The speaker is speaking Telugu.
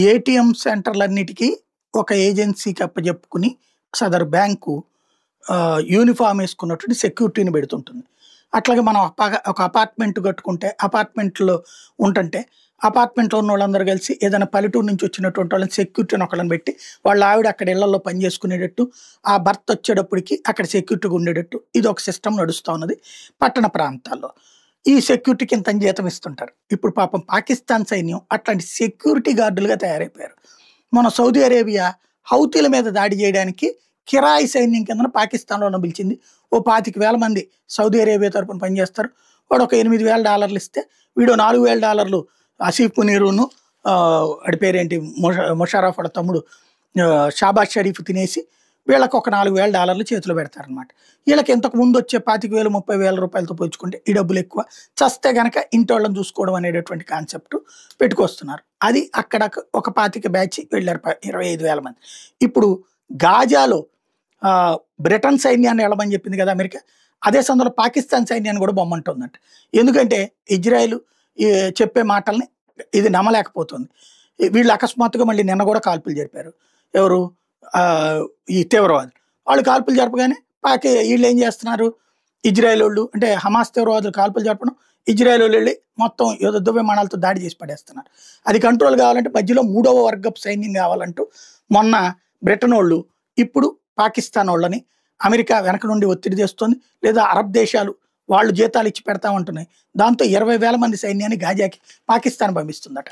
ఏటీఎం సెంటర్‌లన్నిటికి ఒక ఏజెన్సీకి అప్పజెప్పుకొని సదరు బ్యాంకు యూనిఫార్మ్ ఏసుకున్నటువంటి సెక్యూరిటీని పెడుతుంటుంది. అట్లాగే మనం ఒక అపార్ట్‌మెంట్ కట్టుకుంటే అపార్ట్‌మెంట్‌లో ఉంటంటే అపార్ట్‌మెంట్‌లో ఉన్నోళ్ళందరూ కలిసి ఏదైనా పల్లెటూరు నుంచి వచ్చినటువంటి వాళ్ళని సెక్యూరిటీని ఒకళ్ళని పెట్టి వాళ్ళ ఆవిడ అక్కడ ఇళ్లల్లో పని చేసుకునేటట్టు, ఆ భర్త వచ్చేటప్పటికి అక్కడ సెక్యూరిటీగా ఉండేటట్టు ఇదొక సిస్టమ్ నడుస్తా ఉన్నది పట్టణ ప్రాంతాల్లో. ఈ సెక్యూరిటీకి ఇంతని జీతం ఇస్తుంటారు. ఇప్పుడు పాపం పాకిస్తాన్ సైన్యం అట్లాంటి సెక్యూరిటీ గార్డులుగా తయారైపోయారు. మన సౌదీ అరేబియా హౌతీల మీద దాడి చేయడానికి కిరాయి సైన్యం కిందన పాకిస్తాన్‌లోనే పిలిచింది. ఓ 25,000 మంది సౌదీ అరేబియా తరపున పనిచేస్తారు. వాడు ఒక $8,000 ఇస్తే వీడో $4,000 ఆసిఫ్ మునీరును వాడి పేరేంటి ముషర్రఫ్ వాళ్ళ తమ్ముడు షాబాజ్ షరీఫ్ తినేసి వీళ్ళకి ఒక $4,000 చేతిలో పెడతారనమాట. వీళ్ళకి ఇంతకు ముందు వచ్చే 25,000, 30,000 రూపాయలతో పోల్చుకుంటే ఈ డబ్బులు ఎక్కువ. చస్తే గనక ఇంటోళ్ళని చూసుకోవడం అనేటటువంటి కాన్సెప్ట్ పెట్టుకొస్తున్నారు. అది అక్కడ ఒక 25 బ్యాచ్ వెళ్ళారు 25,000 మంది. ఇప్పుడు గాజాలో బ్రిటన్ సైన్యాన్ని వెళ్ళమని చెప్పింది కదా అమెరికా. అదే సందర్భంలో పాకిస్తాన్ సైన్యాన్ని కూడా బొమ్మంటుందంట. ఎందుకంటే ఇజ్రాయెల్ చెప్పే మాటల్ని ఇది నమ్మలేకపోతుంది. వీళ్ళు అకస్మాత్తుగా మళ్ళీ నిన్న కూడా కాల్పులు జరిపారు. ఎవరు ఈ తీవ్రవాదులు. వాళ్ళు కాల్పులు జరపగానే వీళ్ళు ఏం చేస్తున్నారు, ఇజ్రాయెల్ వాళ్ళు అంటే హమాస్ తీవ్రవాదులు కాల్పులు జరపడం, ఇజ్రాయెల్ వాళ్ళు వెళ్ళి మొత్తం యుద్ధ విమానాలతో దాడి చేసి పడేస్తున్నారు. అది కంట్రోల్ కావాలంటే మధ్యలో 3వ వర్గపు సైన్యం కావాలంటూ మొన్న బ్రిటన్ వాళ్ళు ఇప్పుడు పాకిస్తాన్ వాళ్ళని అమెరికా వెనక నుండి ఒత్తిడి చేస్తుంది. లేదా అరబ్ దేశాలు వాళ్ళు జీతాలు ఇచ్చి పెడతామంటున్నాయి. దాంతో 20,000 మంది సైన్యాన్ని గాజాకి పాకిస్తాన్ పంపిస్తుందట.